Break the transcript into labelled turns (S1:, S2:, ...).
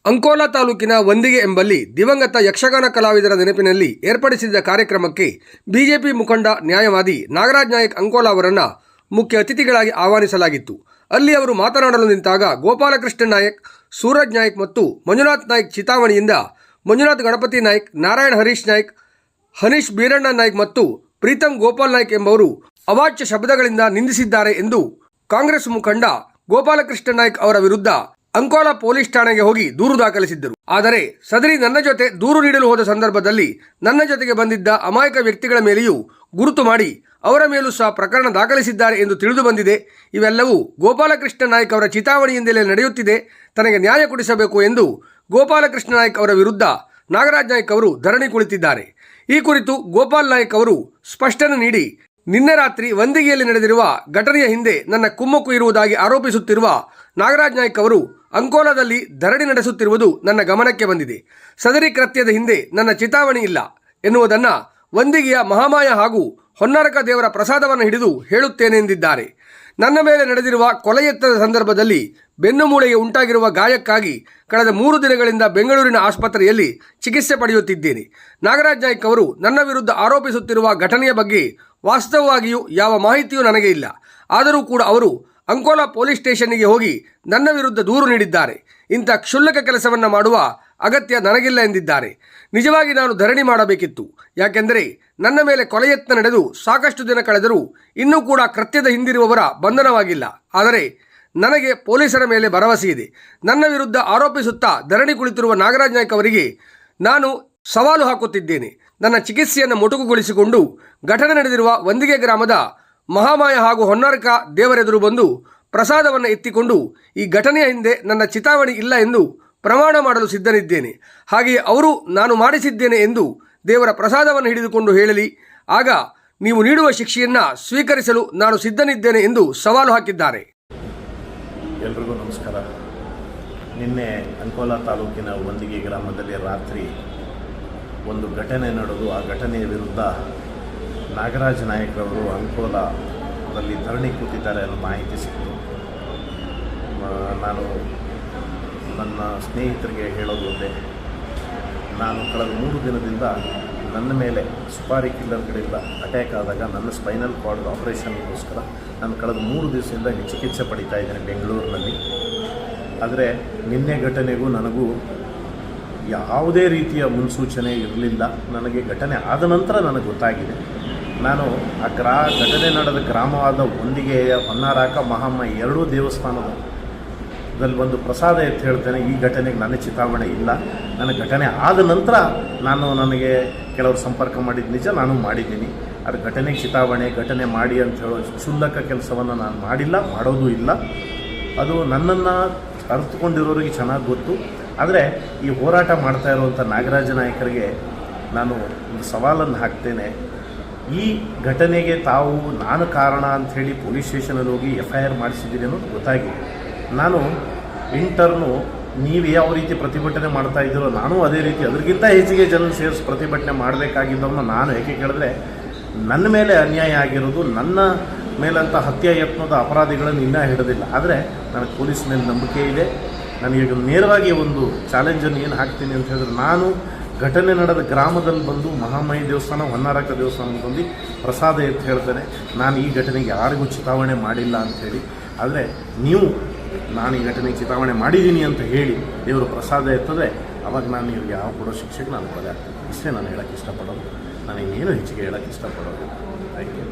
S1: ಅಂಕೋಲಾ ತಾಲೂಕಿನ ವಂದಿಗೆ ಎಂಬಲ್ಲಿ ದಿವಂಗತ ಯಕ್ಷಗಾನ ಕಲಾವಿದರ ನೆನಪಿನಲ್ಲಿ ಏರ್ಪಡಿಸಿದ್ದ ಕಾರ್ಯಕ್ರಮಕ್ಕೆ ಬಿಜೆಪಿ ಮುಖಂಡ ನ್ಯಾಯವಾದಿ ನಾಗರಾಜ್ ನಾಯಕ್ ಅಂಕೋಲಾ ಅವರನ್ನು ಮುಖ್ಯ ಅತಿಥಿಗಳಾಗಿ ಆಹ್ವಾನಿಸಲಾಗಿತ್ತು. ಅಲ್ಲಿ ಅವರು ಮಾತನಾಡಲು ನಿಂತಾಗ ಗೋಪಾಲಕೃಷ್ಣ ನಾಯಕ್, ಸೂರಜ್ ನಾಯಕ್ ಮತ್ತು ಮಂಜುನಾಥ್ ನಾಯಕ್ ಚಿತಾವಣಿಯಿಂದ ಮಂಜುನಾಥ್ ಗಣಪತಿ ನಾಯಕ್, ನಾರಾಯಣ್ ಹರೀಶ್ ನಾಯಕ್, ಹನೀಶ್ ಬೀರಣ್ಣ ನಾಯಕ್ ಮತ್ತು ಪ್ರೀತಮ್ ಗೋಪಾಲ್ ನಾಯಕ್ ಎಂಬವರು ಅವಾಚ್ಯ ಶಬ್ದಗಳಿಂದ ನಿಂದಿಸಿದ್ದಾರೆ ಎಂದು ಕಾಂಗ್ರೆಸ್ ಮುಖಂಡ ಗೋಪಾಲಕೃಷ್ಣ ನಾಯಕ್ ಅವರ ವಿರುದ್ಧ ಅಂಕೋಲಾ ಪೊಲೀಸ್ ಠಾಣೆಗೆ ಹೋಗಿ ದೂರು ದಾಖಲಿಸಿದ್ದರು. ಆದರೆ ಸದರಿ ನನ್ನ ಜೊತೆ ದೂರು ನೀಡಲು ಹೋದ ಸಂದರ್ಭದಲ್ಲಿ ನನ್ನ ಜೊತೆಗೆ ಬಂದಿದ್ದ ಅಮಾಯಕ ವ್ಯಕ್ತಿಗಳ ಮೇಲೆಯೂ ಗುರುತು ಮಾಡಿ ಅವರ ಮೇಲೂ ಸಹ ಪ್ರಕರಣ ದಾಖಲಿಸಿದ್ದಾರೆ ಎಂದು ತಿಳಿದು ಬಂದಿದೆ. ಇವೆಲ್ಲವೂ ಗೋಪಾಲಕೃಷ್ಣ ನಾಯಕ್ ಅವರ ಚಿತಾವಣಿಯಿಂದಲೇ ನಡೆಯುತ್ತಿದೆ. ತನಗೆ ನ್ಯಾಯ ಕೊಡಿಸಬೇಕು ಎಂದು ಗೋಪಾಲಕೃಷ್ಣ ನಾಯಕ್ ಅವರ ವಿರುದ್ಧ ನಾಗರಾಜ್ ನಾಯಕ್ ಅವರು ಧರಣಿ ಕುಳಿತಿದ್ದಾರೆ. ಈ ಕುರಿತು ಗೋಪಾಲ್ ನಾಯಕ್ ಅವರು ಸ್ಪಷ್ಟನೆ ನೀಡಿ, ನಿನ್ನೆ ರಾತ್ರಿ ವಂದಿಗೆಯಲ್ಲಿ ನಡೆದಿರುವ ಘಟನೆಯ ಹಿಂದೆ ನನ್ನ ಕುಮ್ಮಕ್ಕು ಇರುವುದಾಗಿ ಆರೋಪಿಸುತ್ತಿರುವ ನಾಗರಾಜ್ ನಾಯಕ್ ಅವರು ಅಂಕೋಲಾದಲ್ಲಿ ಧರಣಿ ನಡೆಸುತ್ತಿರುವುದು ನನ್ನ ಗಮನಕ್ಕೆ ಬಂದಿದೆ. ಸದರಿ ಕೃತ್ಯದ ಹಿಂದೆ ನನ್ನ ಚಿತಾವಣಿ ಇಲ್ಲ ಎನ್ನುವುದನ್ನು ವಂದಿಗೆಯ ಮಹಾಮಾಯ ಹಾಗೂ ಹೊನ್ನಾರಕ ದೇವರ ಪ್ರಸಾದವನ್ನು ಹಿಡಿದು ಹೇಳುತ್ತೇನೆ ಎಂದಿದ್ದಾರೆ. ನನ್ನ ಮೇಲೆ ನಡೆದಿರುವ ಕೊಲೆಯತ್ನದ ಸಂದರ್ಭದಲ್ಲಿ ಬೆನ್ನು ಮೂಳೆಗೆ ಉಂಟಾಗಿರುವ ಗಾಯಕ್ಕಾಗಿ ಕಳೆದ 3 ದಿನಗಳಿಂದ ಬೆಂಗಳೂರಿನ ಆಸ್ಪತ್ರೆಯಲ್ಲಿ ಚಿಕಿತ್ಸೆ ಪಡೆಯುತ್ತಿದ್ದೇನೆ. ನಾಗರಾಜ್ ನಾಯಕ್ ಅವರು ನನ್ನ ವಿರುದ್ಧ ಆರೋಪಿಸುತ್ತಿರುವ ಘಟನೆಯ ಬಗ್ಗೆ ವಾಸ್ತವವಾಗಿಯೂ ಯಾವ ಮಾಹಿತಿಯೂ ನನಗೆ ಇಲ್ಲ. ಆದರೂ ಕೂಡ ಅವರು ಅಂಕೋಲಾ ಪೊಲೀಸ್ ಸ್ಟೇಷನ್ನಿಗೆ ಹೋಗಿ ನನ್ನ ವಿರುದ್ಧ ದೂರು ನೀಡಿದ್ದಾರೆ. ಇಂಥ ಕ್ಷುಲ್ಲಕ ಕೆಲಸವನ್ನು ಮಾಡುವ ಅಗತ್ಯ ನನಗಿಲ್ಲ ಎಂದಿದ್ದಾರೆ. ನಿಜವಾಗಿ ನಾನು ಧರಣಿ ಮಾಡಬೇಕಿತ್ತು. ಯಾಕೆಂದರೆ ನನ್ನ ಮೇಲೆ ಕೊಲೆಯತ್ನ ನಡೆದು ಸಾಕಷ್ಟು ದಿನ ಕಳೆದರೂ ಇನ್ನೂ ಕೂಡ ಕೃತ್ಯದ ಹಿಂದಿರುವವರ ಬಂಧನವಾಗಿಲ್ಲ. ಆದರೆ ನನಗೆ ಪೊಲೀಸರ ಮೇಲೆ ಭರವಸೆ ಇದೆ. ನನ್ನ ವಿರುದ್ಧ ಆರೋಪಿಸುತ್ತಾ ಧರಣಿ ಕುಳಿತಿರುವ ನಾಗರಾಜ್ ನಾಯಕ್ ಅವರಿಗೆ ನಾನು ಸವಾಲು ಹಾಕುತ್ತಿದ್ದೇನೆ. ನನ್ನ ಚಿಕಿತ್ಸೆಯನ್ನು ಮೊಟಕುಗೊಳಿಸಿಕೊಂಡು ಘಟನೆ ನಡೆದಿರುವ ವಂದಿಗೆ ಗ್ರಾಮದ ಮಹಾಮಾಯ ಹಾಗೂ ಹೊನ್ನಾರಕ ದೇವರೆದುರು ಬಂದು ಪ್ರಸಾದವನ್ನು ಎತ್ತಿಕೊಂಡು ಈ ಘಟನೆಯ ಹಿಂದೆ ನನ್ನ ಚಿತಾವಣಿ ಇಲ್ಲ ಎಂದು ಪ್ರಮಾಣ ಮಾಡಲು ಸಿದ್ಧನಿದ್ದೇನೆ. ಹಾಗೆಯೇ ಅವರು ನಾನು ಮಾಡಿಸಿದ್ದೇನೆ ಎಂದು ದೇವರ ಪ್ರಸಾದವನ್ನು ಹಿಡಿದುಕೊಂಡು ಹೇಳಲಿ. ಆಗ ನೀವು ನೀಡುವ ಶಿಕ್ಷೆಯನ್ನು ಸ್ವೀಕರಿಸಲು ನಾನು ಸಿದ್ಧನಿದ್ದೇನೆ ಎಂದು ಸವಾಲು ಹಾಕಿದ್ದಾರೆ.
S2: ಎಲ್ರಿಗೂ ನಮಸ್ಕಾರ. ನಿನ್ನೆ ಅಂಕೋಲಾ ತಾಲೂಕಿನ ವಂದಿಗೆ ಗ್ರಾಮದಲ್ಲಿ ರಾತ್ರಿ ಒಂದು ಘಟನೆ ನಡೆದು ಆ ಘಟನೆಯ ವಿರುದ್ಧ ನಾಗರಾಜ್ ನಾಯಕರವರು ಅಂಕೋಲಾದಲ್ಲಿ ಧರಣಿ ಕೂತಿದ್ದಾರೆ ಅನ್ನೋ ಮಾಹಿತಿ ಸಿಕ್ತು. ನಾನು ನನ್ನ ಸ್ನೇಹಿತರಿಗೆ ಹೇಳೋದು ಒಂದೇ, ನಾನು ಕಳೆದ 3 ದಿನದಿಂದ ನನ್ನ ಮೇಲೆ ಸುಪಾರಿ ಕಿಲ್ಲರ್ಗಳಿಂದ ಅಟ್ಯಾಕ್ ಆದಾಗ ನನ್ನ ಸ್ಪೈನಲ್ ಕಾರ್ಡ್ ಆಪರೇಷನ್ಗೋಸ್ಕರ ನಾನು ಕಳೆದ 3 ದಿವಸದಿಂದ ಚಿಕಿತ್ಸೆ ಪಡಿತಾ ಇದ್ದೇನೆ ಬೆಂಗಳೂರಿನಲ್ಲಿ. ಆದರೆ ನಿನ್ನೆ ಘಟನೆಗೂ ನನಗೂ ಯಾವುದೇ ರೀತಿಯ ಮುನ್ಸೂಚನೆ ಇರಲಿಲ್ಲ. ನನಗೆ ಘಟನೆ ಆದ ನಂತರ ನನಗೆ ಗೊತ್ತಾಗಿದೆ. ನಾನು ಆ ಘಟನೆ ನಡೆದ ಗ್ರಾಮವಾದ ವಂದಿಗೆಯ ಹೊನ್ನಾರಕ ಮಹಾಮಾಯಿ 2 ದೇವಸ್ಥಾನದಲ್ಲಿ ಒಂದು ಪ್ರಸಾದ ಎತ್ತಿ ಹೇಳ್ತೇನೆ. ಈ ಘಟನೆಗೆ ನನ್ನ ಚಿತಾವಣೆ ಇಲ್ಲ. ನನ್ನ ಘಟನೆ ಆದ ನಂತರ ನನಗೆ ಕೆಲವರು ಸಂಪರ್ಕ ಮಾಡಿದ ನಿಜ, ನಾನು ಮಾಡಿದ್ದೀನಿ. ಅದು ಘಟನೆಗೆ ಚಿತಾವಣೆ ಘಟನೆ ಮಾಡಿ ಅಂತ ಹೇಳೋ ಕ್ಷುಲ್ಲಕ ಕೆಲಸವನ್ನು ನಾನು ಮಾಡಿಲ್ಲ, ಮಾಡೋದು ಇಲ್ಲ. ಅದು ನನ್ನನ್ನು ಅರ್ಥಕೊಂಡಿರೋರಿಗೆ ಚೆನ್ನಾಗಿ ಗೊತ್ತು. ಆದರೆ ಈ ಹೋರಾಟ ಮಾಡ್ತಾ ಇರುವಂಥ ನಾಗರಾಜ ನಾಯಕರಿಗೆ ನಾನು ಒಂದು ಸವಾಲನ್ನು ಹಾಕ್ತೇನೆ. ಈ ಘಟನೆಗೆ ನಾನು ಕಾರಣ ಅಂಥೇಳಿ ಪೊಲೀಸ್ ಸ್ಟೇಷನಲ್ಲಿ ಹೋಗಿ FIR ಮಾಡಿಸಿದ್ದೀನಿ ಅನ್ನೋದು ಗೊತ್ತಾಗಿದೆ. ನಾನು ಇಂಟರ್ನು ನೀವು ಯಾವ ರೀತಿ ಪ್ರತಿಭಟನೆ ಮಾಡ್ತಾ ಇದ್ದೀರೋ ನಾನು ಅದೇ ರೀತಿ ಅದಕ್ಕಿಂತ ಹೆಚ್ಚಿಗೆ ಜನ ಸೇರಿಸಿ ಪ್ರತಿಭಟನೆ ಮಾಡಬೇಕಾಗಿದ್ದವನ್ನ ನಾನು ಏಕೆ ಕೇಳಿದ್ರೆ, ನನ್ನ ಮೇಲೆ ಅನ್ಯಾಯ ಆಗಿರೋದು, ನನ್ನ ಮೇಲಂಥ ಹತ್ಯೆ ಯತ್ನದ ಅಪರಾಧಿಗಳನ್ನು ಇನ್ನೂ ಹಿಡಿದಿಲ್ಲ. ಆದರೆ ನನಗೆ ಪೊಲೀಸ್ ಮೇಲೆ ನಂಬಿಕೆ ಇದೆ. ನನಗೆ ನೇರವಾಗಿ ಒಂದು ಚಾಲೆಂಜನ್ನು ಏನು ಹಾಕ್ತೀನಿ ಅಂತ ಹೇಳಿದ್ರೆ, ನಾನು ಘಟನೆ ನಡೆದ ಗ್ರಾಮದಲ್ಲಿ ಬಂದು ಮಹಾಮಾಯಿ ದೇವಸ್ಥಾನ, ಹೊನ್ನಾರಕ ದೇವಸ್ಥಾನ ಬಂದು ಪ್ರಸಾದ ಎತ್ತು ಹೇಳ್ತೇನೆ. ನಾನು ಈ ಘಟನೆಗೆ ಯಾರಿಗೂ ಚಿತಾವಣೆ ಮಾಡಿಲ್ಲ ಅಂಥೇಳಿ. ಆದರೆ ನೀವು ನಾನು ಈ ಘಟನೆಗೆ ಚಿತಾವಣೆ ಮಾಡಿದ್ದೀನಿ ಅಂತ ಹೇಳಿ ದೇವರು ಪ್ರಸಾದ ಎತ್ತಿದ್ರೆ ಅವಾಗ ನಾನು ನೀವು ಯಾವ ಕೊಡೋ ಶಿಕ್ಷೆಗೆ ನಾನು ಬಲೆ ಆಗ್ತೀನಿ. ಇಷ್ಟೇ ನಾನು ಹೇಳೋಕ್ಕೆ ಇಷ್ಟಪಡೋದು. ನನಗೇನು ಹೆಚ್ಚಿಗೆ ಹೇಳೋಕ್ಕೆ ಇಷ್ಟಪಡೋದು. Thank you.